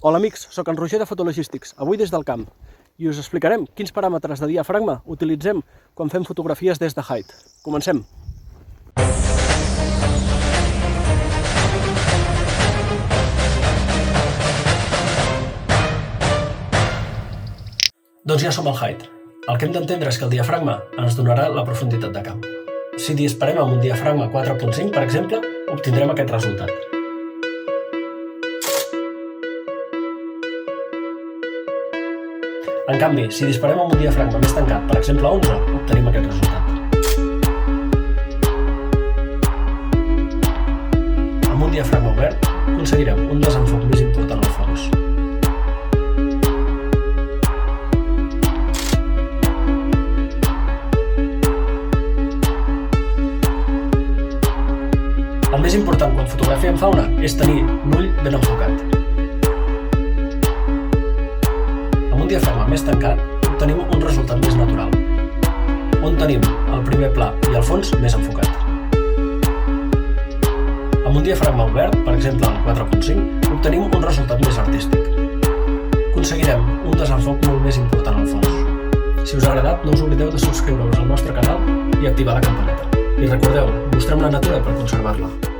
Hola amics, soc en Roger de Fotologístics, avui des del camp, i us explicarem quins paràmetres de diafragma utilitzem quan fem fotografies des de height. Comencem! Doncs ja som al height. El que hem d'entendre és que el diafragma ens donarà la profunditat de camp. Si disparem amb un diafragma 4.5, per exemple, obtindrem aquest resultat. En canvi, si disparem amb un diafragma més tancat, per exemple 11, obtenim aquest resultat. Amb un diafragma obert, aconseguirem un desenfoc més important al fons. El més important quan fotografiem fauna és tenir l'ull ben enfocat. Amb un diafragma més tancat, obtenim un resultat més natural, on tenim el primer pla i el fons més enfocat. Amb un diafragma obert, per exemple el 4.5, obtenim un resultat més artístic. Aconseguirem un desenfoc molt més important al fons. Si us ha agradat, no us oblideu de subscriure-vos al nostre canal i activar la campaneta. I recordeu, mostrem la natura per conservar-la.